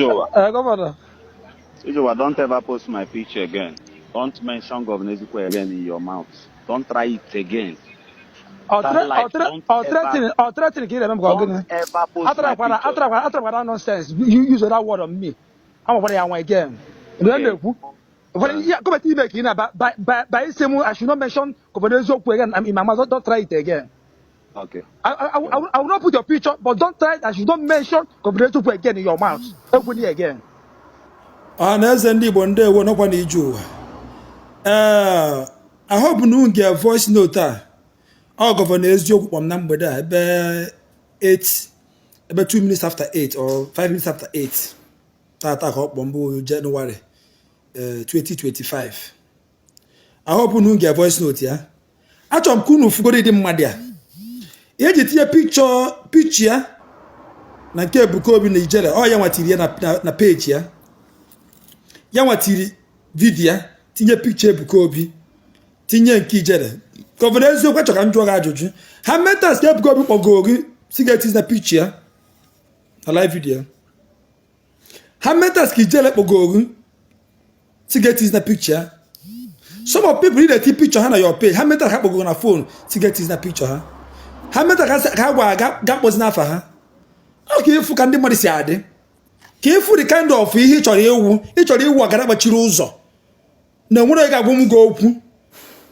Governor. Ijowa, don't ever post my picture again. Don't mention Governor Eziokwu again in your mouth. Don't try it again. Don't ever post my picture. Nonsense. You use that word on me. I'm again. Okay. By I should not mention Governor Eziokwu again. In my mouth, don't try it again. Okay. I will not put your picture, but don't try it. I should not mention Governor Eziokwu again in your mouth. Again. I hope you get voice note. Our Governor Eziokwu from number there, about 2 minutes after 8 or 5 minutes after 8. That up Bombo January 2025. I hope you get voice note, yeah. I told Kunu Fugodi de Madia. Here you picture na ke bukobi na ijele. Oh, yawatiri na page, yeah. Yawatiri video, tinye picture bukobi, tinye nkijele. Governor Eziokwu choka njwa ajuju. How many times ke bukobi ogogi get is na picture? A live video. How many times kijele ogogi get is na picture? Some of people need a picture on your page. How many times have go on a phone to get is na picture? How many times gap was na for her? Okay, if you can do this yard. Careful the kind of each or you agara bachiru uzo. Na nwere ga gwo go okwu.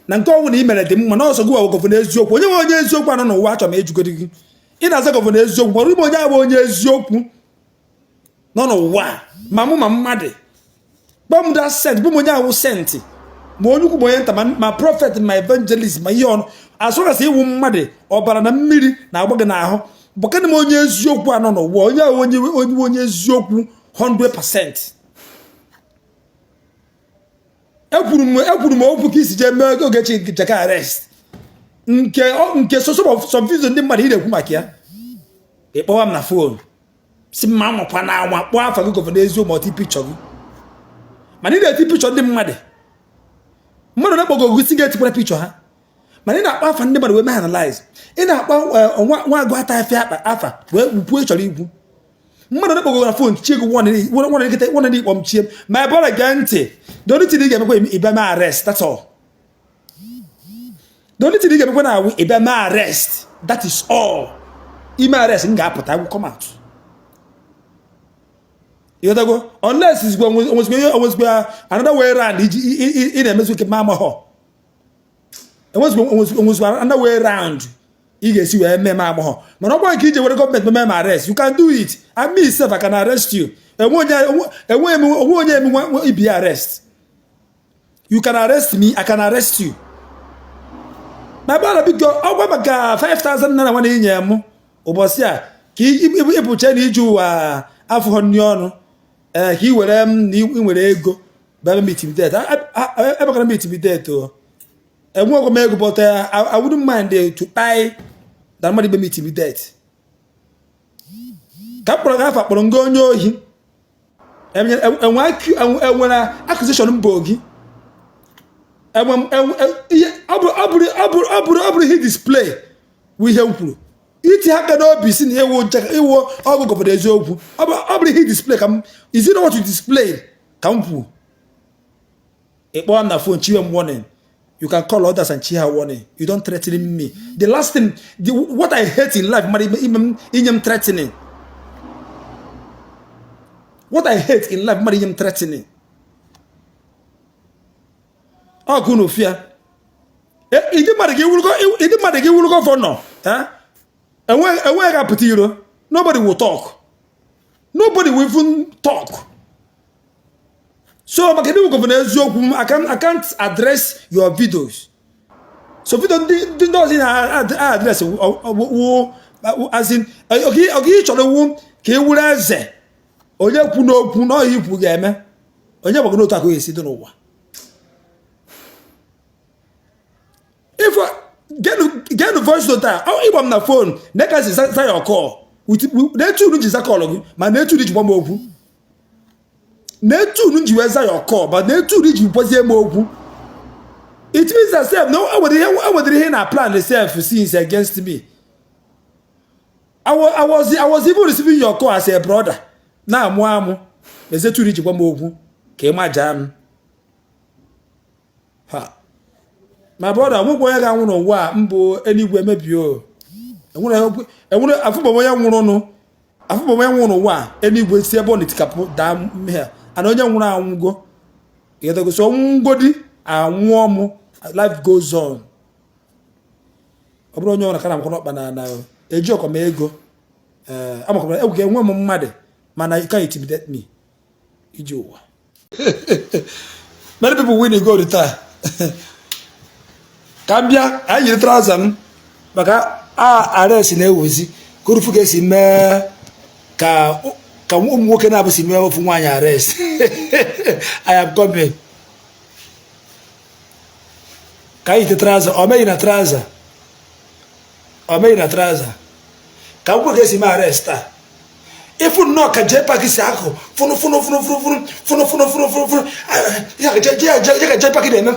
Na nke owu na imere dem ma na also go Governor Eziokwu. Onye Eziokwu anọ n'ụwa achọ ma ejugodi. Ị na-aza Governor Eziokwu, ma rumo onye abụ onye Eziokwu. No n'ụwa. Ma mụ ma mmadụ. Bom da sent, bom onye awụ sent. Ma onye ukwu onye nta ma prophet ma evangelist ma ihe ọnụ. As long as iwu mmadụ ọbara na mmiri na agba gị n'ahụ. Bọkana m onye Eziokwu anọ n'ụwa. Onye Eziokwu 100%. Ekwuru m okwu ka isi je mee Ogechi Njaka arrest. Nke some videos ndị mmadụ na-ekwu maka ya. Ịkpọwa m na phone. Si mma nwakwa na anwa kpọọ afa gị Governor Eziokwu ma ti picture gị. Mana ị na-eti picture ndị mmadụ. Mmadụ na-akpọ gị si ga-etikwara picture ha. Mana ị na-akpọ afa ndị mmadụ wee mee analyze. Ị na-akpọ nwa agụ ata afa wee kwuo chọrọ ikwu. Mmadụ na-akpọ gị na phone chie gị one ikpọ m chie. Ma ebe ọ ga ntị. The only thing you get me is arrest. That's all. The only thing you get me now is arrest. That is all. Ime arrest I will come out. You go unless it's going another way around. In a mess with mama ho. It was another way around. You get see where mama ho. But no one can do government arrest. You can do it. I myself I can arrest you. And when be arrest. You can arrest me, I can arrest you. My brother big girl, oh my God, 5,000 naira one in yam. Obosia, he pucheni ju afhonyono. He will ego. But meet him dead. I'm gonna meet him dead too. And what go but I wouldn't mind to buy that money be meet him dead. Kapro gafa polongo nyo him. And when accusation bogi. And when he display we help you. It cannot be seen here. Won't check. It will all go for the Eziokwu. Abri he display. Come, is it not what you display? Come pu. It on the phone. Chiam warning. You can call others and cheer warning. You don't threaten me. The last thing, what I hate in life, in threatening. What I hate in life, Mariam threatening. Oh, good no fear. It didn't matter. You will go. It didn't matter. You will go for no. Huh? And when I got put you, nobody will talk. Nobody will even talk. So I can't address your videos. So video doesn't address as in okay each other womb. Ke wuraze. Onye puno yipu ga eme. Onye bogo no tako esi do no. If get the voice note, how if I'm on the phone, next is your call. They two is a call, but they two is one more. They two is your call, but they two is more. It means that self no, I would hear plan the self since against me. I was even receiving your call as a brother. Now, Muamu, mezetụrụ iji gwa m okwu ka ị majaa m ha ma brọda nwekwa onye ga-anwụ n'ụwa a mbụ eluigwe mebio enwere afụbom onye nwụrụ n'ụwa a eluigwe si ebe ọ na-etikapụ daa mmehie ana onye nwụrụ anwụgo ịgosi ọnwụgodi anwụọ mụ life goes on ọ bụrụ onye ọrụ ka na akwụkwọ ọkpa na eji ọkọ m ego amakwara egwu ga-enwe m mmadụ mana you can't intimidate me iji ụwa many people win go retire ka m bịa anyị yiri traụza m maka arrest na-ewezi ka orufu ga-esi mee ka ụmụ nwoke na-abụsi mee ofu nwaanyị arrest I am coming ka anyị yite traụza o meghị na traụza ka akwụkwọ ga-esi mee arrest taa ifu nnọọ ka jee pak si akụ funu ya ka jee pak na-eme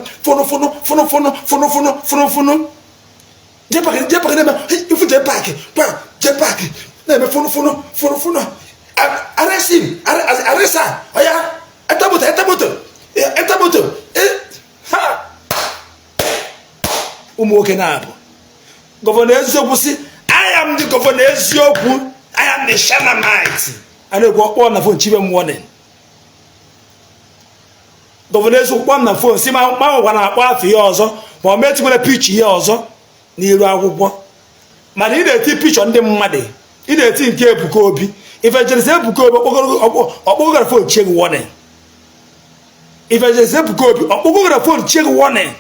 funu jee pak na-eme ifu jee pak na-eme funu aresa ọya etamoto ụmụ nwoke na-abụ gọvanọ Eziokwu si I am the governor Eziokwu. I am the Shanamite. I know what na phone chibe m warning. Governor Eziokwu na phone si ma gwa na akpọ afọ ya ọzọ ma o metụ nwere pitch ya ọzọ n'iru akwụkwọ. Mana ị na-eti picture ndị mmadụ. Ị na-eti nke Ebuka Obi. Evangelist Ebuka Obi okpogoro phone check warning. Evangelist Ebuka Obi okpogoro phone check warning.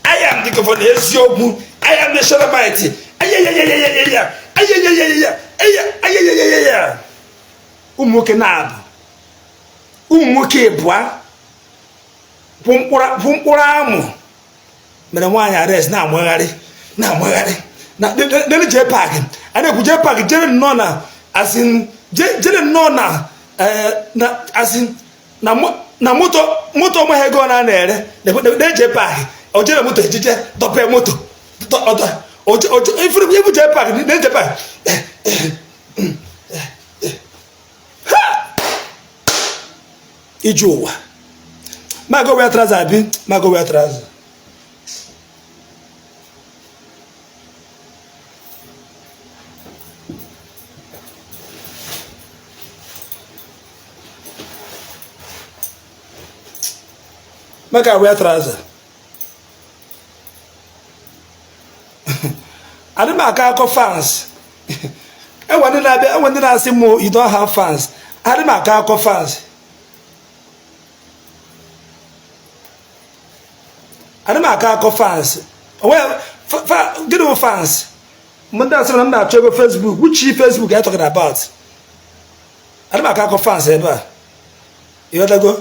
I am the governor Eziokwu. I am the Shanamite. Ụmụ nwoke na-abụ ụmụ nwoke abụọ bụ mkpụrụ amụ mere nwaanyị arrest na-amagharị na jee paakị a na-ekwu jee paakị jere nnọọ na moto ọmaghị ego na-ere na-eje paakị o jere moto ejije dọpe moto ibu jee paakị na-eje paakị iji ụwa mago wea traza abi mago wea traza maga wea traza adị m aka akọ fans enwe ndị na-asị m you don't have fans adị m aka akọ fans adị m aka akọ fans gịnị bụ fans ndị asị na m na-achọ ego Facebook which Facebook are you talking about adị m aka akọ fans ebe a ịghọtago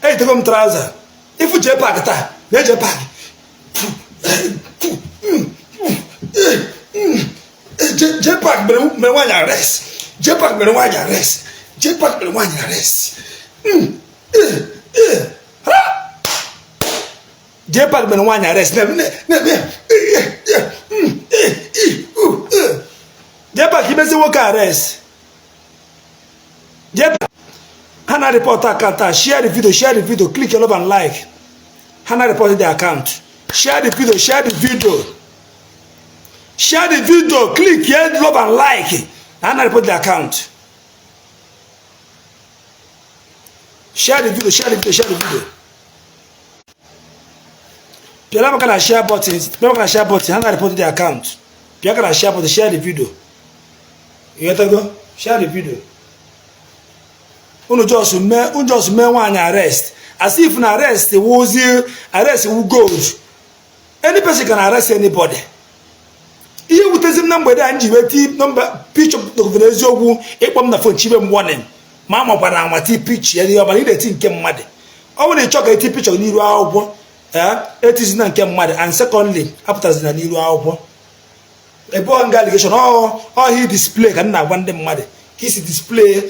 eyitego m trouser ifu jee paakị taa na-eje paakị jee paakị mere nwaanyị arrest jee paakị mere nwaanyị arrest jee paakị mere nwaanyị arrest jee paakị mere nwaanyị arrest jee paakị imezi nwoke arrest jee ha na report account share the video click love and like ha na report the account share the video click here love and like ha na report the account share the video piala maka share button ha na report the account piala kana share button share the video you get go share the video unu just me nwaanyị arrest as if na arrest wu gold any person can arrest anybody ihe wutezi m na mgbede anyị ji weti nọmba picture of Eziokwu ịkpọ m na phone chibe m warning ma amakwara amati picture ya ihe ọbara ị na-eti nke mmadụ ọ bụrụ na ịchọ ka eti picture n'iru akwụkwọ etizi na nke mmadụ and secondly apụtazi na n'iru akwụkwọ ebe ọ nga allegation ọhị display ka m na-agwa ndị mmadụ ka isi display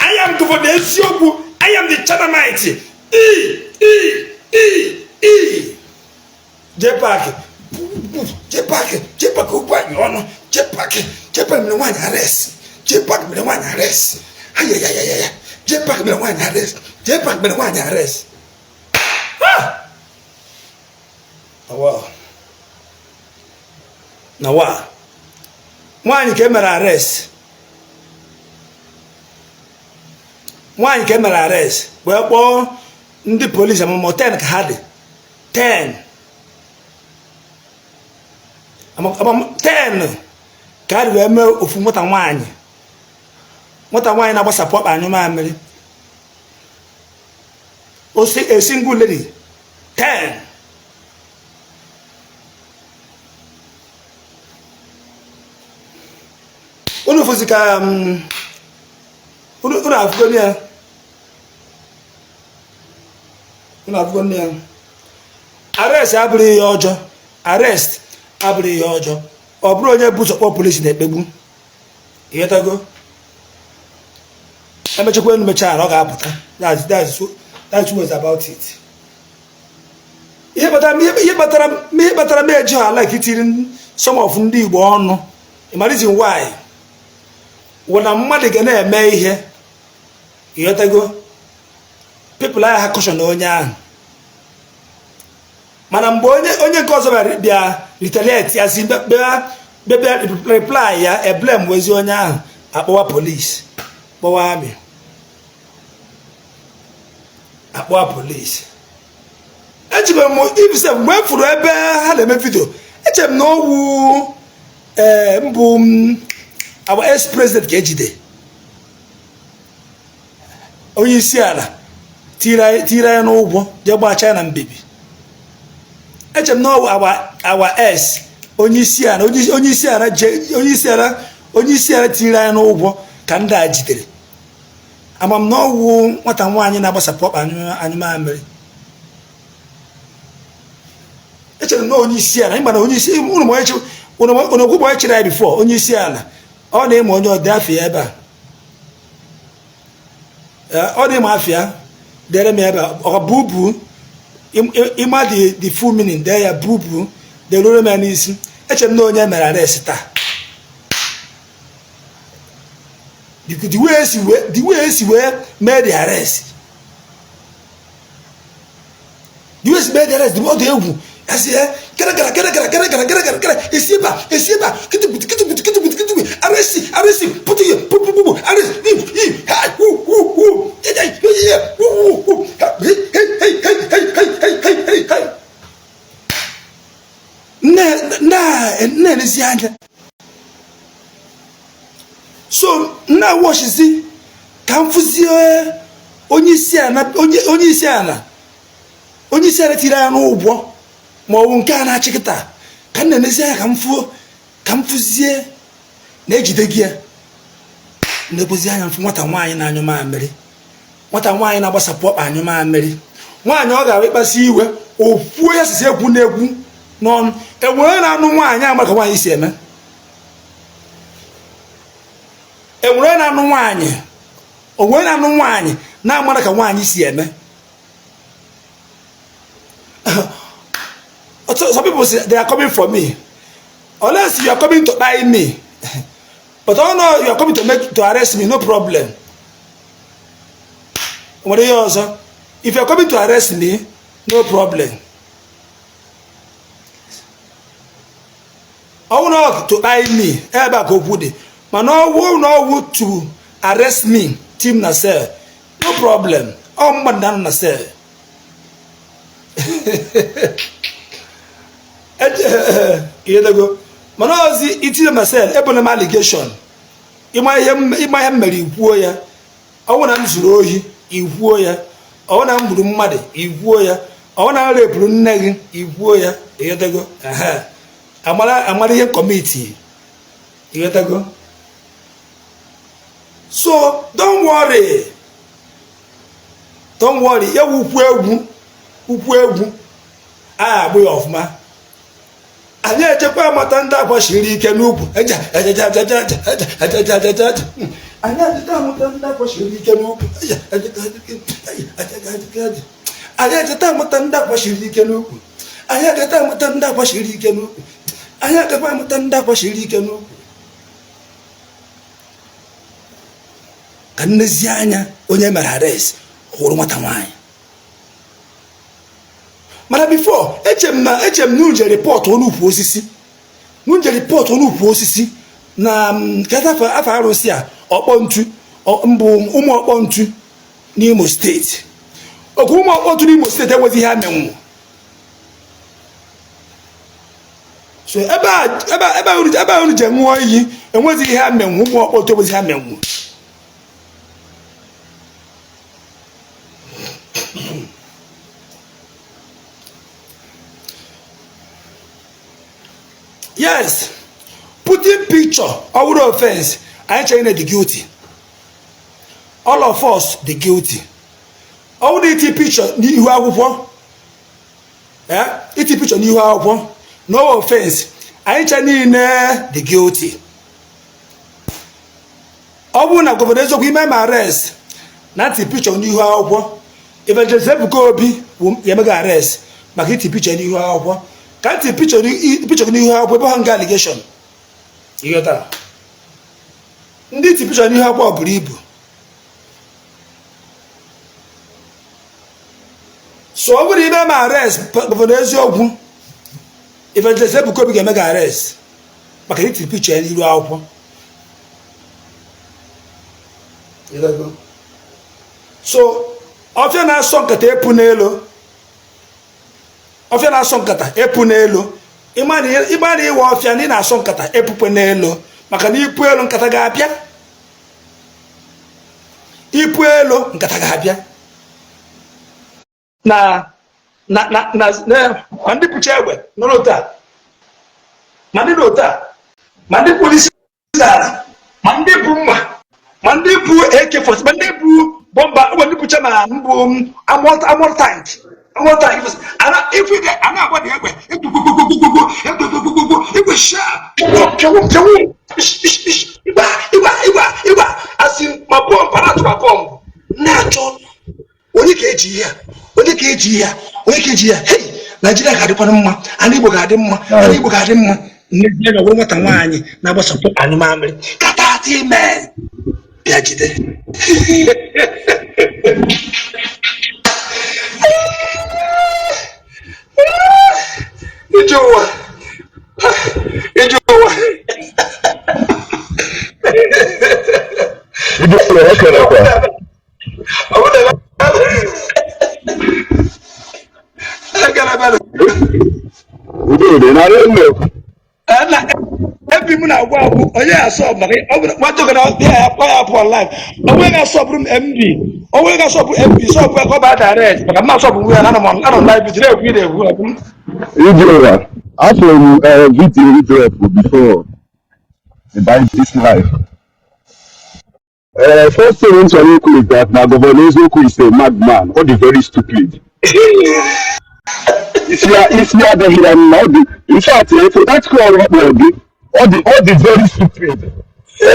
I am Governor Eziokwu. I am the Chanamite. Jepak. Jepak. Jepak. Jepak. Me one arrest. J-Pack mere nwaanyị arrest. Ayayayaya. J-Pack mere nwaanyị arrest. J-Pack mere nwaanyị arrest. Nawa. Nwaanyị ka emere arrest. Nwaanyị ka emere arrest. Wee kpọọ ndị polisi amụmụ 10 ka ha dị. 10 ka a dị wee mee ofu nwata nwaanyị na-agbasapụ ọkpa anyụ mamịrị. A single lady 10. Unu fụzi ka unu afụgo ya. Arrest abụrụ ihe ọjọọ. Arrest abụrụ ihe ọjọọ. Ọ bụrụ onye bụ ụzọ kpọọ polisi na-ekpegbu. Ịghọtago? Emechakwa enu mechara ọ ga-apụta. That's what's about it. Ihe kpatara m eji ha like itiri some of ndị Igbo ọnụ. The reason why na mmadụ ga na-eme ihe. Ịghọtago? People like ha caution onye ahụ. Mana mgbe onye nke ọzọ bịa retaliate ya si bịa reply ya blame wezi onye ahụ akpọwa police, kpọwa army, akpọwa police. Echere m ibise mgbe m fụrụ ebe ha na-eme vidio, echere m na owu mbụ our ex-president ka ejide onye isi ala tiri ya n'ụgwọ jee gbaa China mbibi. Echem na our ex onye isi ala tiri ya n'ụgwọ ka ndị a jidere. Ama m na ọwụ nwata nwaanyị na-agbasapụ ọkpa anyụ mamịrị. Echere na onye isi ala, ịma na onye isi unu okwu chịrị ya before onye isi ala ọ na-eme onye ọdị afịa ebe a. Ọ dị m afịa dere m ebe ọ bubu ịma the full meaning there ya bubu de loro m n'isi. Echere m na onye mere arrest taa. The way esi wee mee the arrest. The way esi mee the arrest ọ dị egwu. Asi gara esiba kitu arrest put arrest na so na washizi ka mfuzie onye isi ala tiri ya n'ụgwọ ma ọ bụ nke a na-achịkịta ka m na-enezi anya ka m fụzie na-ejide gị ya na-ebozi anya mfụ nwata nwaanyị na-anyụ mamịrị, nwata nwaanyị na-agbasapụ ọkpa anyụ mamịrị, nwaanyị ọ ga-awa ịkpasi iwe ofuo ya sisi egwu na-egwu n'ọnụ. Enwere na-anụ nwaanyị ama ka nwaanyị si eme. Enwere na-anụ nwaanyị na-amara ka nwaanyị si eme. Some people say they are coming for me. Unless you are coming to buy me. But oh no, you are coming to arrest me, no problem. If you are coming to arrest me, no problem. I will not to buy me. But no to arrest me. Team Nasser. No problem. Oh man, Nasser. Mana ozi itile myself ebe na allegation ịma ihe mere ikwuo ya. Ọwụ na m zuru ohi ikwuo ya. Ọwụ na m gburu mmadụ ikwuo ya. Ọwụ na m repụrụ nne gị ikwuo ya. Ịghọtago? Amara ihe committee. Ịghọtago? So don't worry. Ya ukwu egwu agbụ ya ọfụma. Anyị echekwa amata ndị akwa shiri ike n'ukwu. Anyị echekwa amata ndị akwa shiri ike n'ukwu. ka nnezi anya onye mere arrest hụrụ nwata nwaanyị. Mana before echem na uje report onukwu osisi na kata afọ arụsị a ọkpọntu mbụ ụmụ ọkpọntu n'Imo steeti. Oku ụmụ ọkpọntu n'Imo steeti enweghị ihe amenwu. So ebe a unu je ṅụọ iyi enweghị ihe amenwu, ụmụ ọkpọntu enweghị ihe amenwu. Yes, putting picture over the offense, I ain't saying the guilty. All of us the guilty. All the picture ni ihu akwụkwọ. Iti picture ni ihu akwụkwọ. No offense, I ain't saying the guilty. Obu na governor Eziokwu ime ma arrest. Na iti picture ni ihu akwụkwọ. Evangelist Obi yemega arrest. Maka iti picture ni ihu akwụkwọ. Can't you picture n'ihu akwụkwọ ebe ha nga allegation? Ịghọtara? Ndị ti picture n'ihu akwụkwọ buru ibu. So ọ bụrụ ime ma arrest gọvanọ Eziokwu, Evangelist Obi ga-eme ga arrest maka iti picture n'ihu akwụkwọ. So ọfịa na-asọ nkata epu n'elu. Ọfịa na-asọ nkata epu n'elu. Ịma na iwe ọfịa ndị na-asọ nkata epukwe n'elu maka na ipu elu nkata ga-abịa. Ipu elu nkata ga-abịa. Ma ndị pụcha egbe nọ n'otu ma ndị n'otu ma ndị polisi dara, ma ndị bụ mma, ma ndị bụ AK-47, ma ndị bụ bọmba, ụgbọ ndị pụcha ma mbụ amor tank. If we get another egbe, it sharp. Iba, as in my bomb, para to my bomb. Natural. Onikeji here. Hey, Nigeria had a panama, and Igbo had him, never what a wine, never support animal. Katati man. Piagite. Ijowa. Every minute I walk, oh yeah, I saw my what took it out there, upon life. Oh, when I saw MD, oh, when I saw MD, so I go back direct, but I'm not so weird. I don't like it. After video before about this life. First thing I want to know is that now Governor Eziokwu is a madman or the very stupid. If you are the in fact, for that call all the very stupid.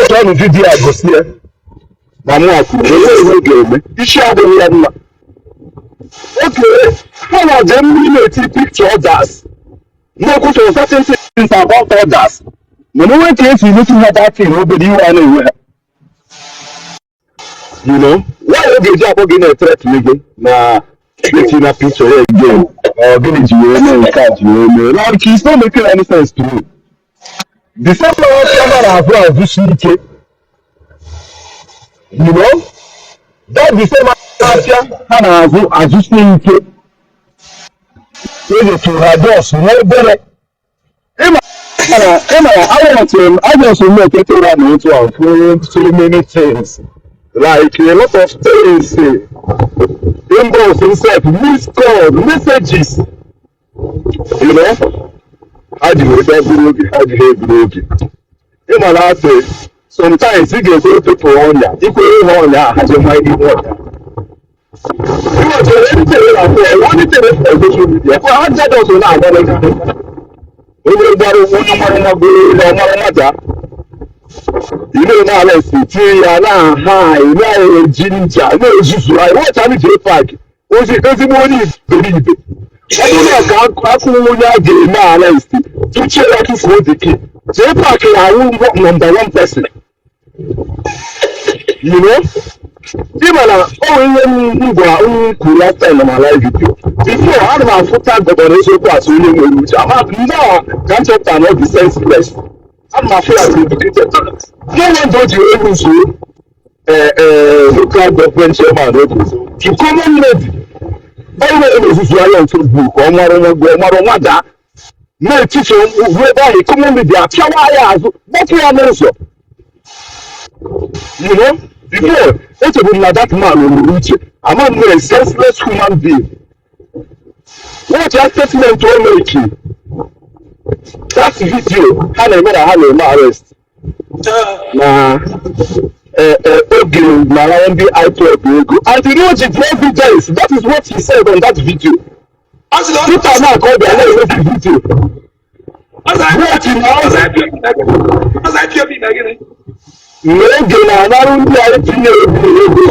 Trying to video I go see. Okay, how are them limited picture others? No good for certain things about others. No one cares you looking at that thing, nobody you anywhere. You know, why Ogechi Okeke a threat to me? Nah, taking a picture again, or village you like it's not making any sense to me. The same camera as well as this UK. You know, that the same camera as this UK. To her boss, no better. I just want to take around into so many things. Like a lot of things, inbox himself, missed call, messages. You know? How do you say, sometimes you get people on ya, you go on ya, as you might be water. You want to anything on social media, for I just also now. You know now let's see now high now ginger no juice right what time is it pack o se money believe it I don't know how game now let's see to check out for the kid so pack I will number one person You know? Even last time on my live video. Before I had my foot tag on Eziokwu as only which I'm now can't talk about the senseless. I'm not sure I'm educated. No one told you able to local government chairman to common lady. Always is on Facebook or Mada. No teacher whereby he come with their power. What we are also. You know, before it would be like that man will reach it. I'm not a senseless human being. What your statement will make you? That video, how they made a arrest. Nah, okay, now be Ipob. And you know the evidence. That is what he said on that video. People now call their name the video. What you know? Maybe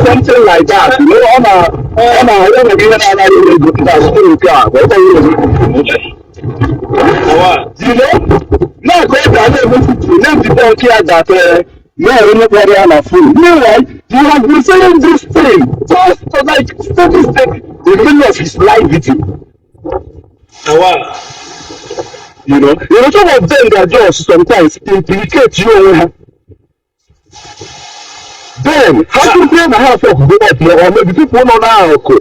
something like that. You know, you know, now the don't care that no anybody on a fool. Meanwhile, you have been saying this thing just to like statistic the middle of his life with you. You know some of them that just sometimes implicate you. Then, how do you play the house of go up here? Or maybe people know now. Go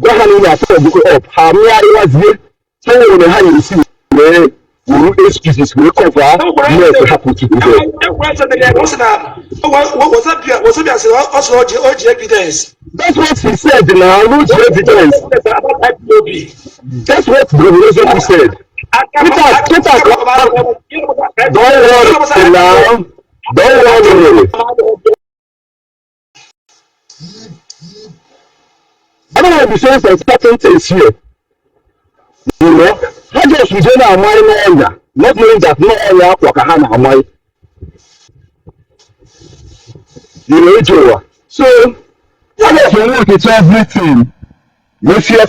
ahead and go up. How many hours here? So when they have you see where excuses will cover what happened to you. That's what he said now. No evidence. That's what the reason he said. Don't worry. I don't want to be saying some certain things here. You know, how just we don't have money no longer, not knowing that no longer Wakahana money. You know, Joe. So, how just we look at everything. Let's hear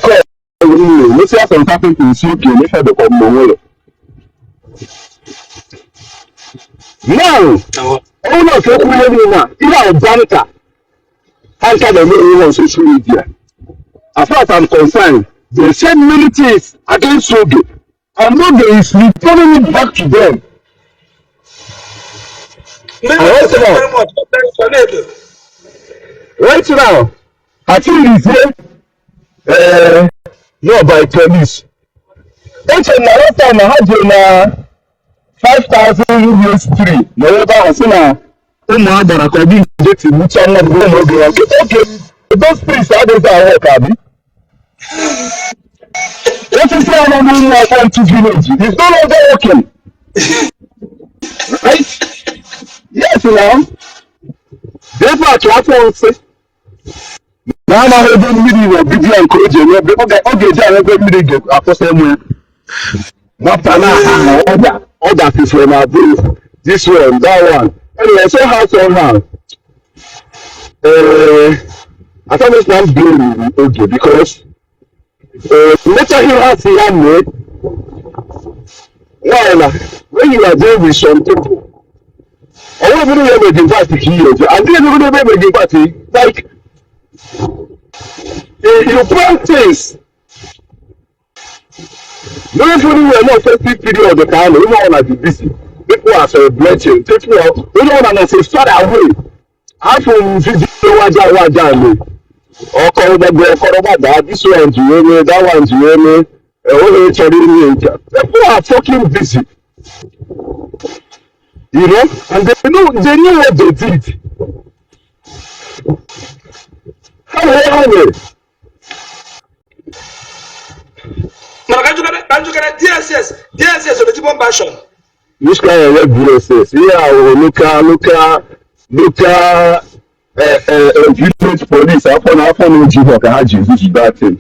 some certain things. Okay, let's have the common. Now, all of you now, you are a banker. How can they know on social media? As far as I'm concerned, they said many things against Oge. And Oge is returning it back to them. Right now, I think he's here, no, by police. That's another time I had 5,000 US3. Moreover, I see now, that according to the which I'm not going to okay. Those priests are those that work, Abby. What is going on in my country village? It's no longer working. Right? Yes, now. Therefore, I can't say. Now, I'm having a meeting of video and coach. Okay, I'm going to get a post somewhere. Not all that is from our booth. This one, that one. Anyway, so how somehow. I thought it's not being okay because later he has landed. Well, when you are dealing with some people, I want to know where the party is. I didn't even know where the party. Like, you plan things. No, if we were not festive period of the time, we don't want to be busy. People are celebrating. People we don't want to say start away. Half of video waja. Ọkọ ọgbẹgbẹ ọkọ this one jùwé that one jùwé only people are fucking busy, you know, and they know what they did. How DSS of the Tibon Bashon. Which kind of red DSS? Yeah, look. Village police afọ Ojibọ ka ha ji ezuzu that thing.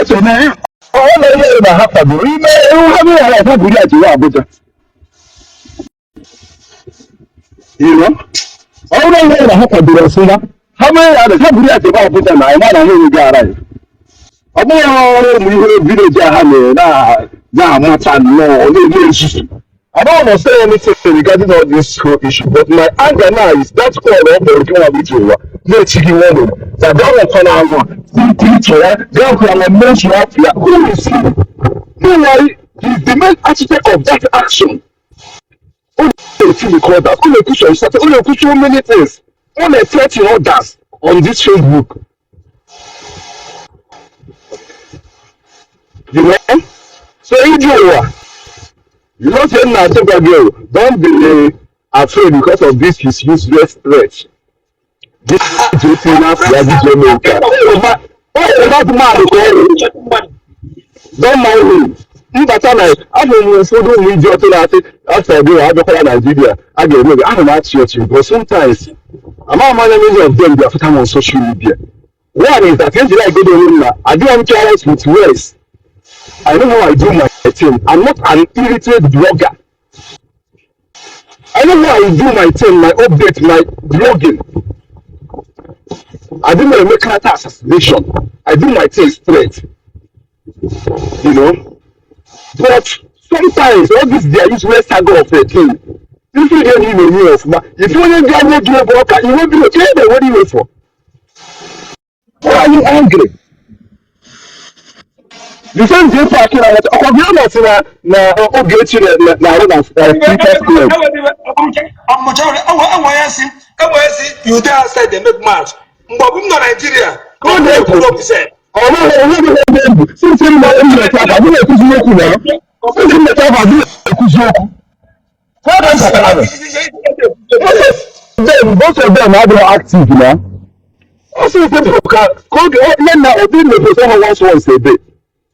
So now all the na ha fagoro ime ha bi ala ha buri ati wa Abuja. You know? All the na ha fagoro suna. Ha bi ala ha buri ati wa Abuja na ima na no ga ara. Obo mu ihe village ha na amata no o le ezuzu. I don't want to say anything regarding all this whole issue, but my anger now is that call of the King of Israel. No chicken woman. That one can have one. Teacher, that can mention up here. Who is he? Meanwhile, he's the main architect of that action. Only feel call that. Only push on started. Only push so many things. Only 30 others on this Facebook. You know? So Israel. You know, saying now, girl, don't be afraid because of this his useless threat. This JC now, Jamaica. Oh, that man, don't mind him. But I'm like, I don't know, so don't need your thing after I go, I don't call Nigeria. I get maybe I don't know church, but sometimes I'm not many of them, they are on social media. One is that if I go to I don't care with words. I know how I do my thing. I'm not an irritated blogger. I know how I do my thing, my update, my blogging. I do my character assassination. I do my thing straight. You know? But sometimes all this they are useless saga of a thing. If you don't even know of if you want to go to a broker, you won't be okay. Then what do you wait for? Why are you angry? The same day parking na Ogechi na Ogechi na You there outside they make match. But we no Nigeria. Go there to since him na Eziokwu na since him na Eziokwu. Both of them are not active now. Also, people can code now open the once a day.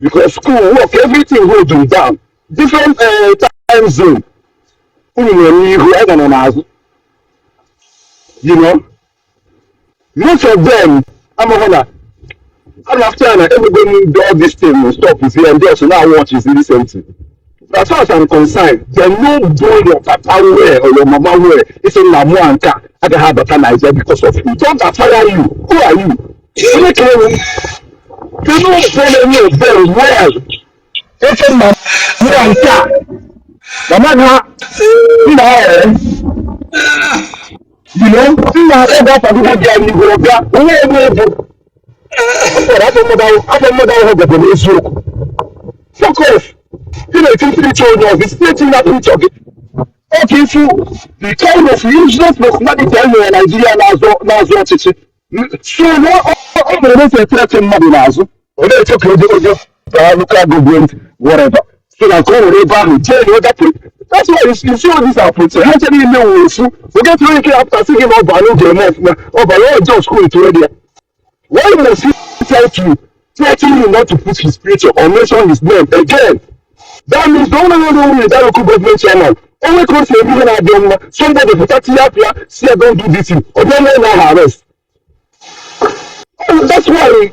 Because school, work, everything goes down. Different time zone. You know? Most of them, I'm after everybody do all this thing and stop is here and there, so now watch is really something. As far as I'm concerned, they're not doing your papa way or your mama way. It's a Namu and Ka. I can have a Nigeria because of you. Don't fire you. Who are you? You don't tell me very well. It's a Namu and Ka. Mama, you know, you are ever for the guy you go back. I don't know how to Eziokwu. Fuck off. You know, it's children, it's stating that each of it. Okay, so the kind of useless personality in Nigeria now, so what I'm threatening Madinazo, or they took local government, whatever. So I go over and tell you that. That's why you see all these are put. Actually, no, we get really care after seeing all Balo game or Balo just school to ready. Why must he threaten you not to put his picture or mention his name again? That means don't know that local government chairman. Only cause you even have them somebody for 30 years, say don't do this thing, or don't let her arrest. That's why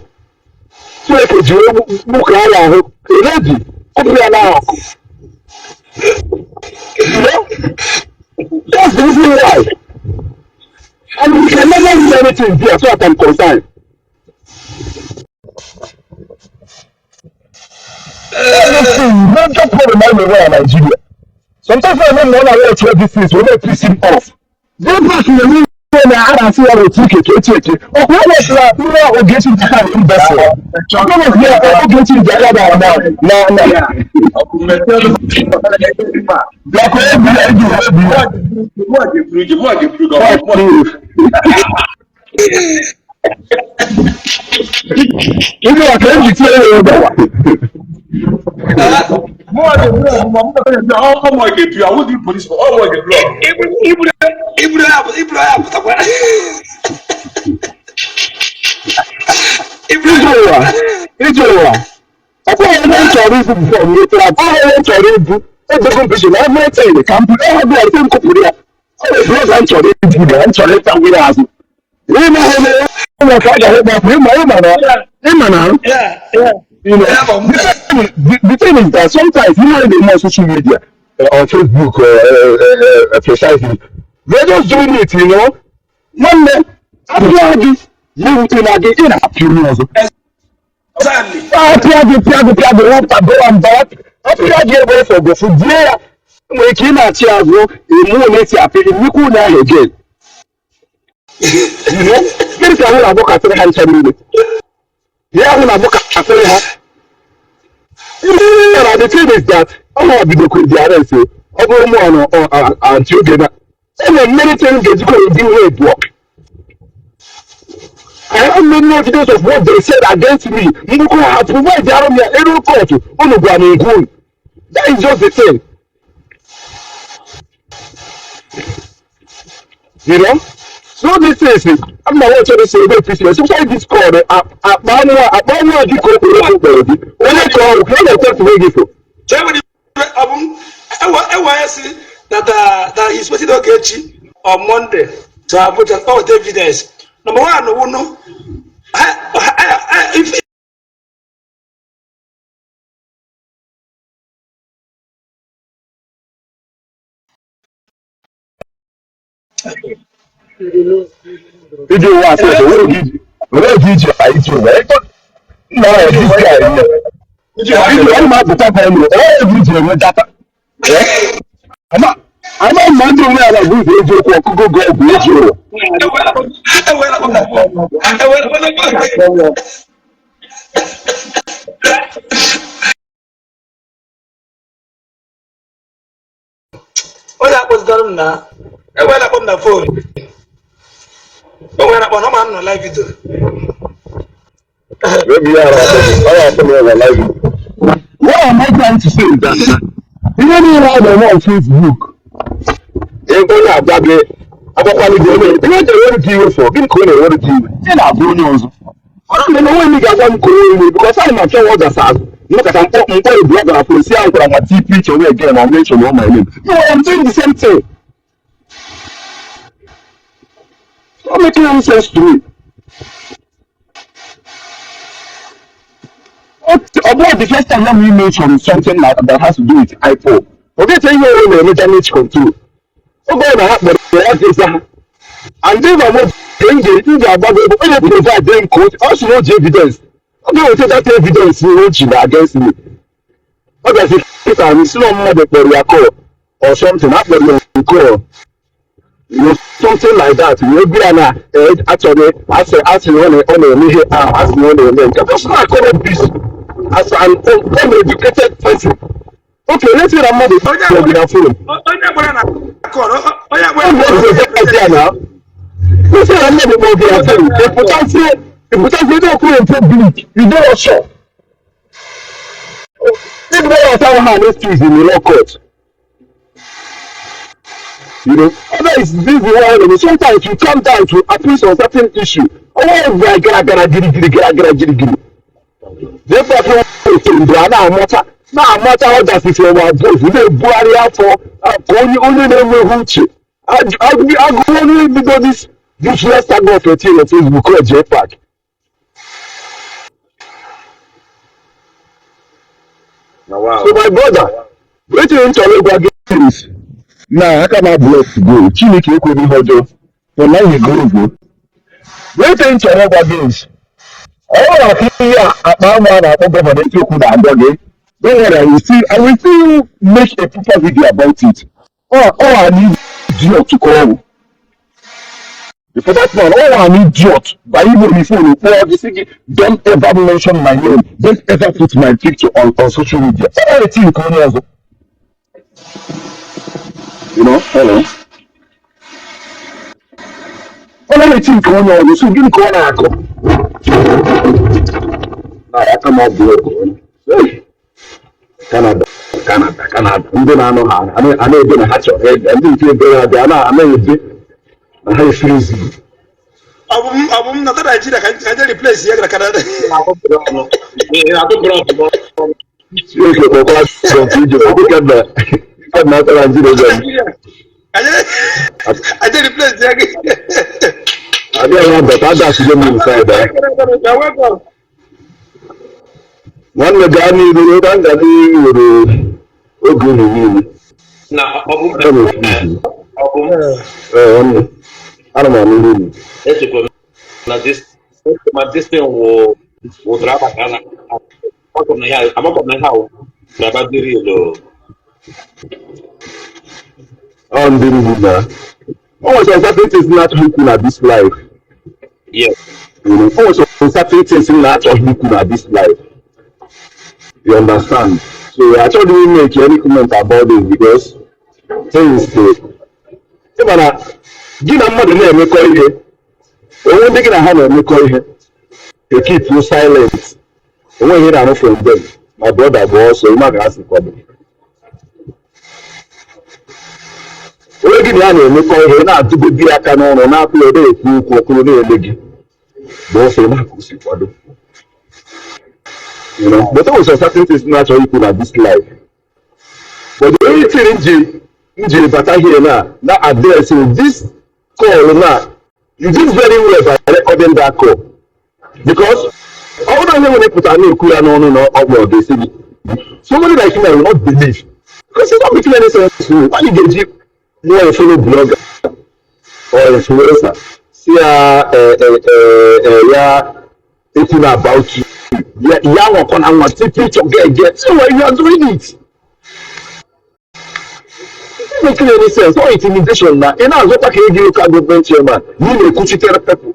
so like you look around ready. Come here now. You know? That's the reason why. And we can never do anything here, so I'm concerned. Major problem everywhere in Nigeria. Sometimes I don't know how to watch these things when they piss him off. Go back in the room and see how they take it. Oh, what was that? You know, Ogechi Okeke Njaka. What was that? Ogechi Njaka you know, I can't tell you that. You know, the thing is that sometimes you know they on social media on Facebook precisely, they're just doing it, you know. One day, after this, you will tell again in a few years. Exactly. After the go and back, after the go for the food, yeah. When you came at Chiago, a more later, you could not again. You know, this is a book at 300 yeah, when I book at 300. The thing is that I want to be the arrest. And children. And many things get to do work. I have many evidence of what they said against me. You could have provided the army a error court on the ground. That is just the thing. You know? So this is it. I'm not watching this over Christmas. Especially this call. A man you could be when I call, when I talk to me before. I see that he's supposed to Ogechi on Monday to have put all the evidence. Number one, no, no. If Video was where did you fight you? No, this guy here. I'm not the type of video with data. I'm not minding where I go video go video. what that was done now, I went up on the phone. But when I'm on live video. Maybe I like what am I trying to say is that even if I on Facebook, they're going to have that. I'm going to give you for being cool. What do you think? I'm going to I don't know when you got one cool because I'm not sure what that's as. Look at I'm talking to a blogger for see how I'm TP away again and mention all my name. No, I'm doing the same thing. It's not making any sense to me. About the first time let me mention something like that has to do with Ipob. Okay, tell you when the damage control. So go and have the and then I'm not going to do about it. When you provide them code, also no evidence. Okay, we'll take that evidence against me. What does it mean? It's not more than a call or something. After the call, you know, something like that. Maybe actually, as you want to as you want to that's not called this as an uneducated person. Okay, let's say I'm not the phone. Now. Let's say I'm not the phone. The potential don't put in public. You don't sure. If they are telling how this is in the law court. You know, otherwise this is why sometimes you come down to appeal on certain issue. Oh, my God, giri. Therefore, now matter what that is your wife. We dey bury for only know who. I go only because this last time of your Facebook called JPAC. So my brother, wetin you talk about this? Now I come out block to go. Chineke ekwe mi hojo. For now you go. Wetin you talk about this? Oh, I think I government Eziokwu na Agboge. Don't worry, I will still make a proper video about it. Oh, I need idiot to call. For that man, I need idiot. By even before you call this thing, don't ever mention my name. Don't ever put my picture on social media. So I think you know, hello. I think so give me corner. I come out there. Canada. Ndị na-anọ ha a na-ebe na ha chọrọ ndị nke ebe ha dị a na-ebe na ha efirizi. Ọ bụ m nọta Nigeria ka anyị replace ya gara Canada. Chineke kpọkwa asọmpi ije ọ dịka na ata Nigeria. Anyị replace ya gị. Adịghị ya bata adasịgo m inside ya. Nwanne gaa n'ihu n'ebe a ga nwere oge unu niile. Ana m anụ niile. Echekwa na this thing will drop back. I'm not going to have on the river. Almost uncertainties not looking at this life. Yes. Almost uncertainties not looking at this life. You understand? So I told you make any comment about this because things even gị na mmadụ na-emekọ ihe onwe ndị gị na ha na-emekọ ihe to keep you silent onwe ihe na-arụ from them my brother bụ ọsọ ịma ga-asị kwado onwe gị na ya na-emekọ ihe na-atụgo gị aka n'ọrụ na-apụ ede ekwu okwu okwu na-ele gị bụ ọsọ ịma ka o si kwado but there was some certain things natural equal na this life but the only thing nji bata here na address this call now you did very well by recording that call because all the when they put an ekwu ya n'ọnụ na ọgbọ they say somebody like me will not believe because it's not making any sense to me why you get more a fellow blogger or influencer see ya talking about you yeah work on and what picture get so you are doing it making any sense or intimidation now and now what can you local government chairman you may kuchitere people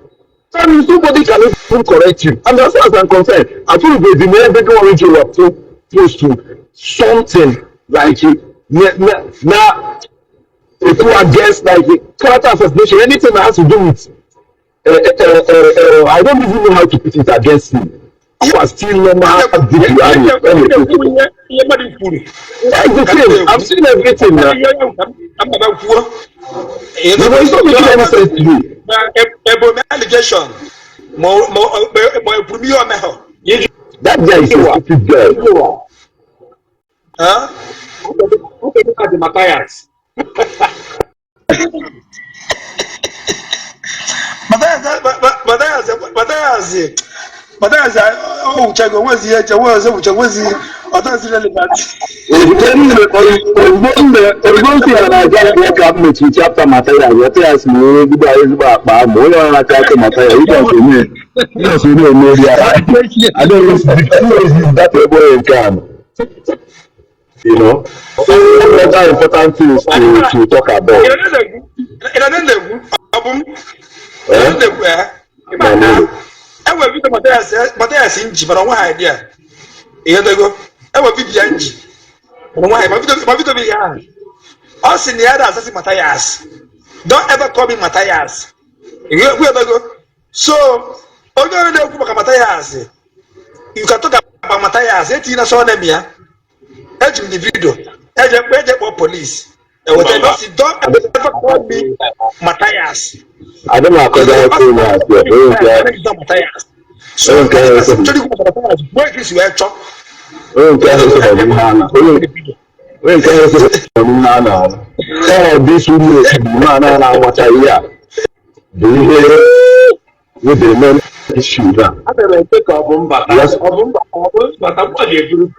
I mean nobody can even correct you and as far as I'm concerned I feel they demand every one you up to close to something like now if you against like character assassination anything that has to do with I don't even know how to put it against him you are still normal deep I'm seeing everything now. It's not making any sense to me. Allegation. That guy is a stupid guy. Huh? Who can look at the Matthias? Matthias, oh, Chago, what's the edge? Was he? Or does it relevant? Government with chapter Matthias, Matthias, no, you guys about more than a chapter Matthias. You don't know me. You don't know me. I don't know if that boy can. You know, so what are important things to talk about? I will be the Matthias in Jim, but on one idea. Here they go. I will be the Angie. Why? My video be young. Us in the other assassin Matthias. Don't ever call me Matthias. Here we go. So, although they look Matthias, you can talk about Matthias. 18 saw them here. Edge in the video. Edge police. Don't ever call me Matthias. I don't know because I don't know. So, where is your chop? This man, what I hear. Do you hear with the men issue? I don't take a bomb, but I'm not a group.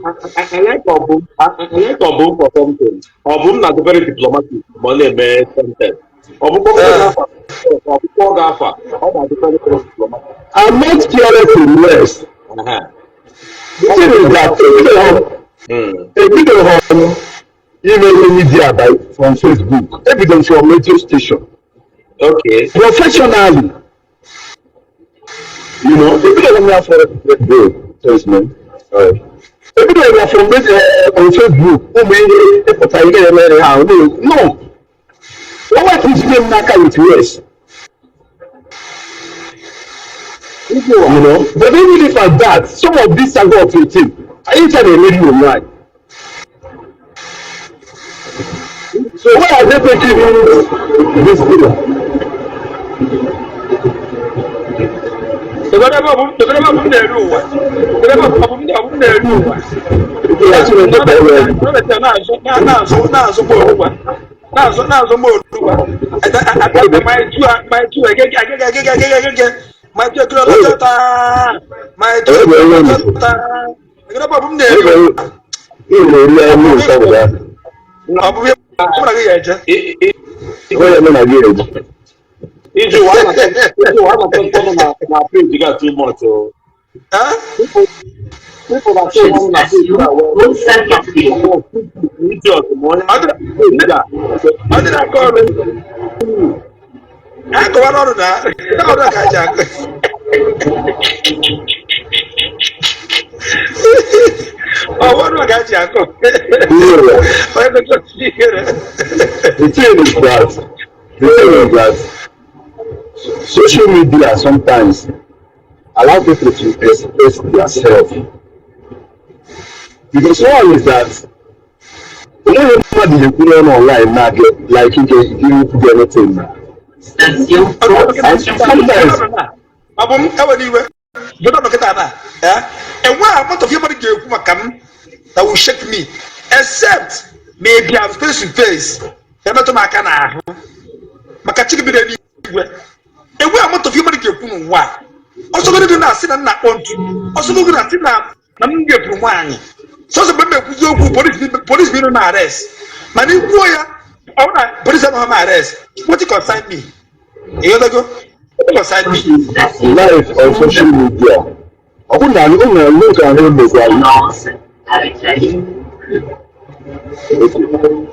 I like Obum. I like Obum for something. Obum not very diplomatic. Money may sentence. I'm not careless in West. The thing is that a video email media by from Facebook, evidence from radio station. Okay. Professionally, you know, if you don't have for thanks man. If you don't have from on Facebook, no. What is them Naka with West? You know, but even if at that, some of these are going to team. I ain't trying to lady online. So why are they taking this video? Onye nọ na village. Iji ụwa na page got too much. Huh? People that say one na page got idiot money. Ọ dị na kọọlụ. Akọwara ọrụ na ọrụ ka ji akọ. Ọrụ ka ji akọ. The thing is that social media sometimes allow people to express themselves. Because one is that nobody put on online now like you can do anything now. And sometimes But I'm not and why I'm not of human give that will shake me, except maybe I'm face to face. I'm not to my cana. Makachiki be the and where I'm not of human give why. Also, going to not sit and not want to. Also, going to sit now. I'm get from one. So, the police be on arrest. My new boy, police have my arrest. What you consign me? You go. life on social media. I look at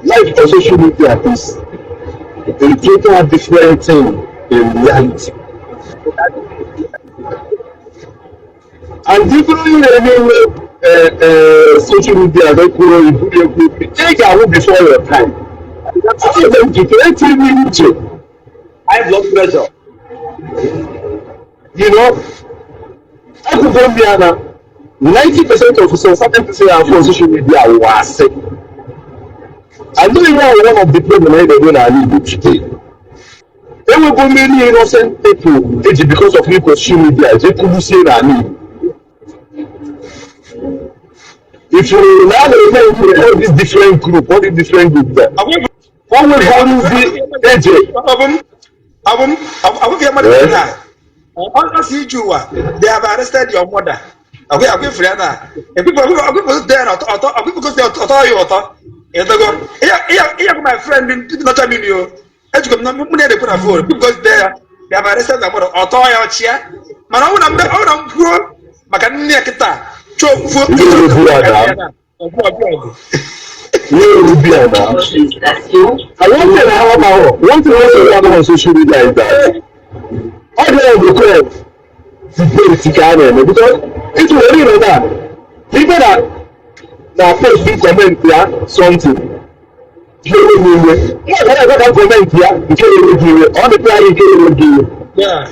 life on social media is a total different thing in reality. And different social media don't take away before your time. After them different minutes. High blood pressure. You know, I could go there 90% of certain people are on social media was sick. I know you are one of the problems I don't know today. There will be many innocent people because of social media. They couldn't say that. If you now remember all these different groups, there. One will always be AJ. I will get money. Honestly, they have arrested your mother. Okay, Friana. And people there, people go there, my friend did not tell me you. They put a phone. People there, they have arrested the mother. Otoya Chia. Man, I want to grow. Makania Kita. One thing about social media is that all the because it's really like that. People that post comment here something. Comment here, all the plan Yeah.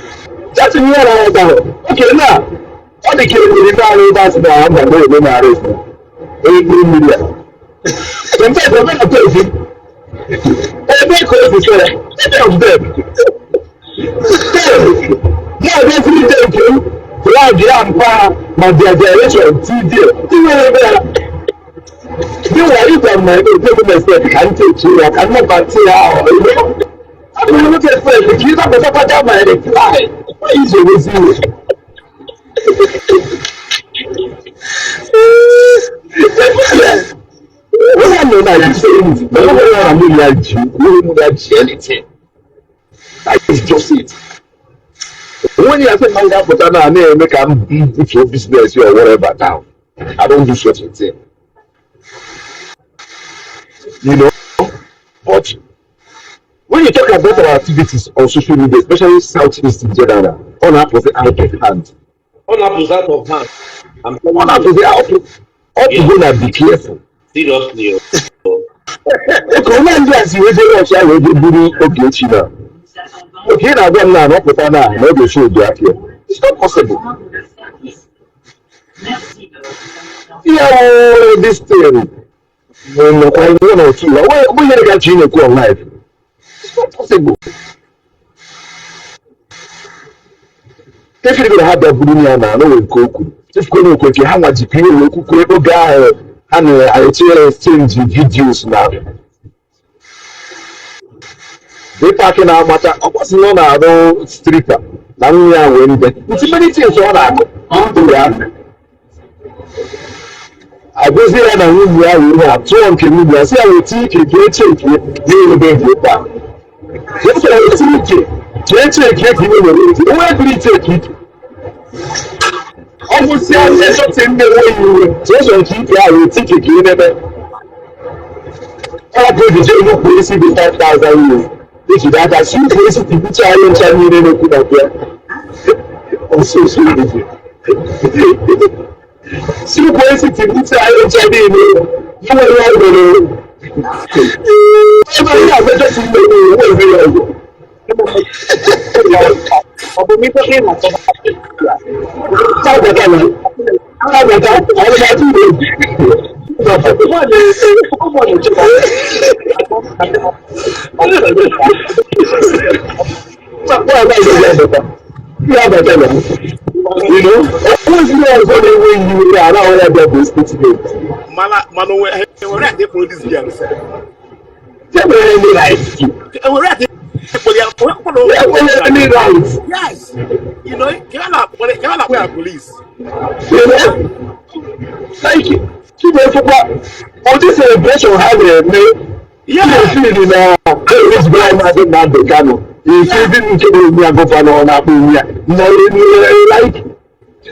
that's in here. Okay, now all the kids will be that's now I'm going to arrest them. Media. Sometimes I'm not crazy. Every crazy of them. Yeah, definitely thank you. Now the empire, my generation, TD. You are even my mistake. I can't take you. I cannot see how. I don't look at friends. You don't have to my reply. Why is it with you? When I know that you say it, I don't like you. You don't like anything. That is just it. When you say man, but I make a if your business or whatever now, I don't do such a thing. You know, but when you talk about our activities on social media, especially Southeast in general, on our was out of hand. On apples out of hand. I'm telling On our was out to go and be careful. seriously. Okay, when you see what you watch, I will do Ogechi now. Okay, now them now, not put on now, no go show you here. It's not possible. Yeah, this thing. One or two. We never got you in a cool life. It's not possible. If you're gonna have that Brunia now, no one cook. Just go to cook. How much you cook? Go guy and I exchange videos now. They talking about matter. I was not a stripper. Now we are winning. It's many things on that. I go there and we have 2 on Kenya. See, I will teach you, you will be better. Just check it. Where did he take it? Almost something just on keep I will take it. All good is you police the 5,000 years. If you that as you police the which I don't tell me no good up there. I'm so sorry. See police the which I don't tell me you will not you know, always know when you are around that statement. Man, we're at the police girl. Definitely right. We're at the yes. You know, we are police. You know, thank you. On this celebration, have a yeah. Feeling this guy imagine that the Kano. If you didn't kill me, I go for no one. No, like.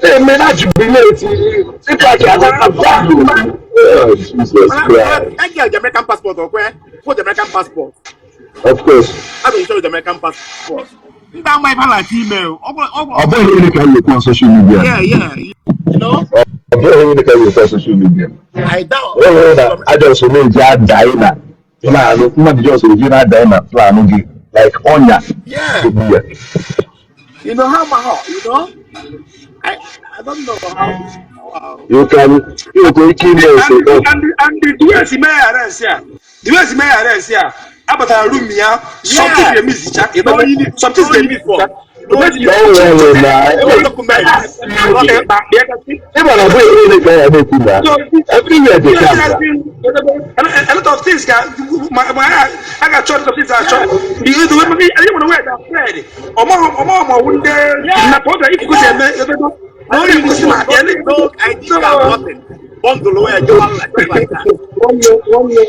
Manage ability. It's like a value. Oh, Jesus Christ. I get the American passport or where? For the American passport. Of course. How do you show the American passport? That might be like email. I'm very really carry you on social media. Yeah. You know? I'm very really carry you on social media. I doubt. I just want to Diana. You know, I'm just Diana plan like Onya. Yeah. You know how you know? I don't know how. Wow. You can kill yourself. And the US mayor here. Abata room here. Something the music. Something the music. No, everywhere they come. A lot of things can. I got choice of things I try. You do it. I didn't want to wear that Friday. Mama, one day. If you could say, no, you could see my no, I did nothing. Bundle away, like that. 1 year. Norway.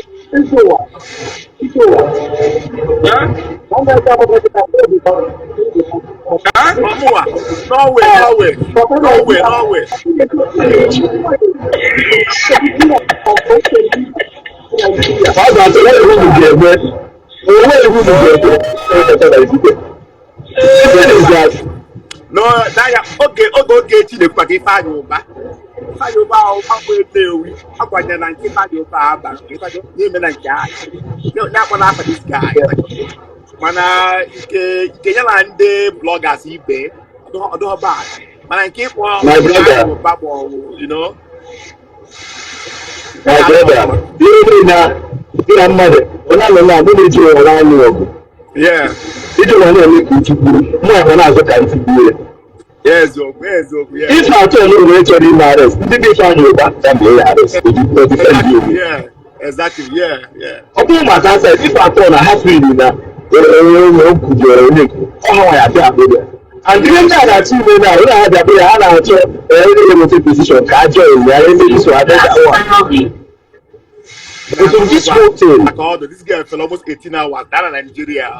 No, okay, Ogechi Okeke Njaka. Fayoba o papo etewi akwanya na nke Fayoba aba n'ime na nke ahụ na akwana afa this guy mana ike nyela ndị bloggers ibe ọdọ bad mana nke ịkpọ Fayoba you know my brother you know na mmadụ ona no na mo ji wala anụ ọgụ yeah ije na na-eme ka ichukwu mo na azọ ka ichukwu Eziokwu, yeah. If I tell you where to be arrest, did they find you back then they arrest? Defend you. Yeah, exactly, yeah. Okay, my dad said, if I turn a half million now, and given that two men now, we had a bit of a position, this girl fell almost 18 hours down in Nigeria.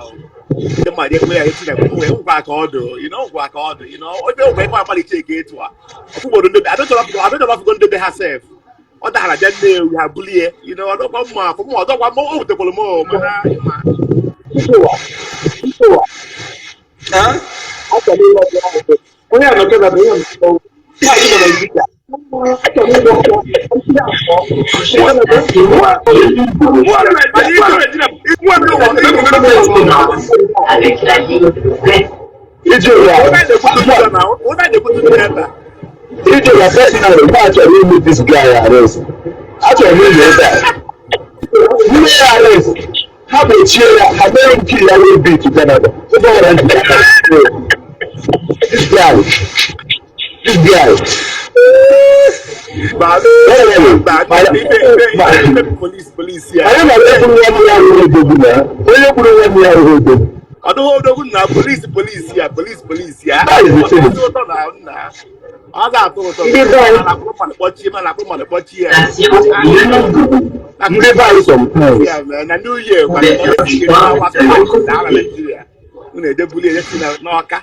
The my dear player 18 hours. Back order, you know, back order, you know. If you wait for take it to her. I don't know if going to do herself. Or that I just know we have bully, you know, I don't want more for more, I don't want more the more, this guy arrest. How they cheer, how they kill will be to Canada. This guy. Police, yeah. I don't hold on now. Police, yeah. That is the thing. ọ ga-atụ ụtọ kpọchie ya ndị be anyị sometimes na ndị uye na Nigeria unu edebuli enyesi n'ọka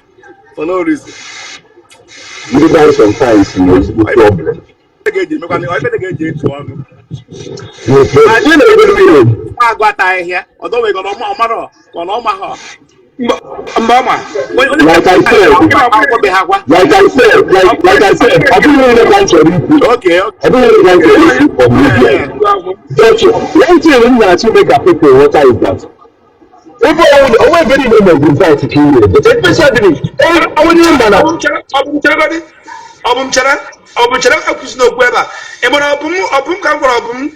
for no reason. ndị be anyị sometimes na ezigbo problem ga-eji etu ọnụ agụta ahịhịa ọdọwego ọmarọ mana ọ maghọ like I said, I don't know the bunch of people. Okay. I don't know the bunch of people from media. But one thing that you make a people water is that people always very name of invite to you, but especially I want you Obuchara akusi no kweba. E mo obum kan for obum.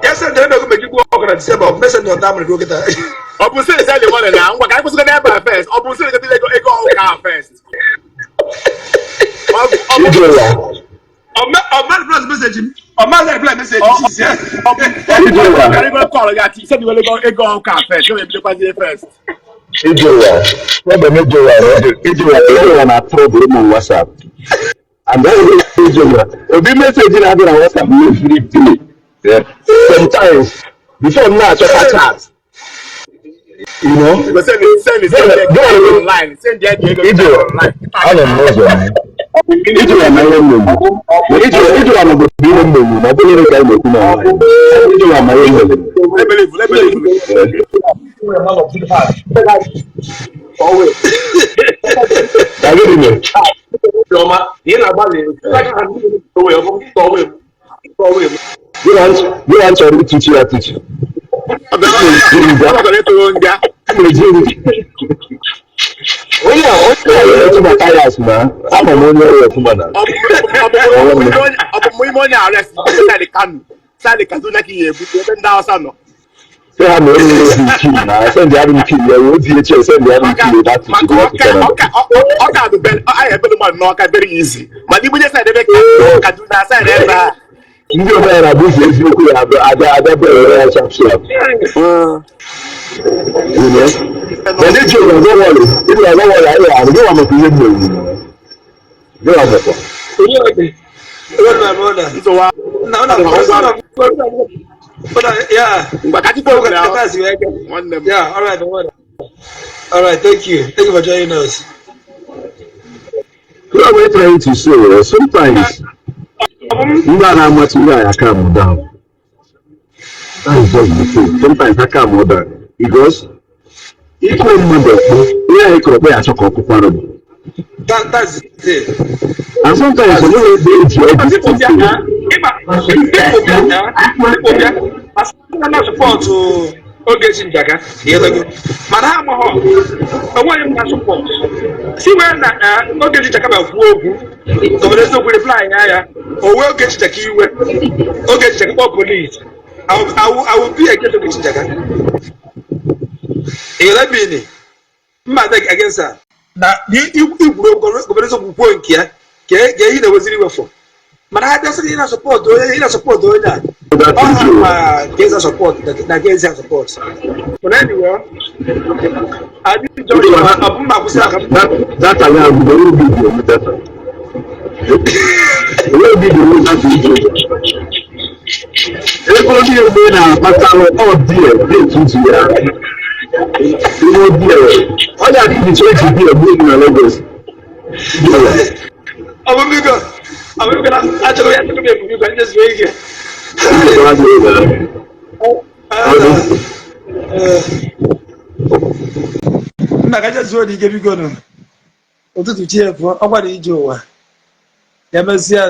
Yes, and then go make you walk on December. Message your damn go get that. Obum say the money now. What can I go to first? Obum say the go first. Man plus message him. Man reply message. Can go call ya? Said you will go first. You will be first. Ijua na problem on WhatsApp. And then we message in on WhatsApp every day. Yeah. Sometimes before now, I chat. You know? Send it online. Send the online. I don't know. Ijua my own name. Ijua na go be own name. Na go let guy make na. Ijua my own name. Let believe. Always. Roma, you know about it. You want to teach you a teacher. I'm not going to go. Oh yeah, to my tires, man. I'm a money to man. I'm money arrest. Sally can do like you, but now son. Say I'm only I send the other kid. I will send the other kid that okay, I have been knock very easy. But you just said they can do that side ever. You know where I do Eziokwu ada better sharp. You know. But they joke no worry. If you don't worry, I don't want to hear you. Go on. So Yeah. Yeah, all right, thank you for joining us. What am I trying to say? Sometimes you don't know how much I calm down. That is just the thing. Sometimes I calm down because if you remember, I could be a chocolate. That's it. And sometimes you know they support to Ogechi Njaka. Mana ha mo ho. Onwe na support. See when Ogechi Njaka ba fu ogu. So Eziokwu reply ya. Owe Ogechi Njaka iwe. Ogechi Njaka call police. I will be against Ogechi Njaka. Let me ni. Mma against her. Na igwuru gọvanọ Eziokwu kwuo nke ya ka ehi na-eweziri iwefọ mana ha bịasịrị ị na-asọpọtụ onye a ọ ha ma ga-eza sọpọtụ na ga-ezi sọpọtụ mana anyway adị jọ ọ bụ mma kwụsị aka data ya bụ onye bidio data onye bidio data ebe onye egbe na-akpata ọ dị etutu ya ihe dị ọ ga-adị dị chọọchị dị egbe na Lagos ọbụbịgo na achọrọ ya chọrọ ebubigo ndị zuru ike nna ka jezuo dị ike bigo nụ ụtụtụ chi efu ọ gwara ije ụwa ya mezie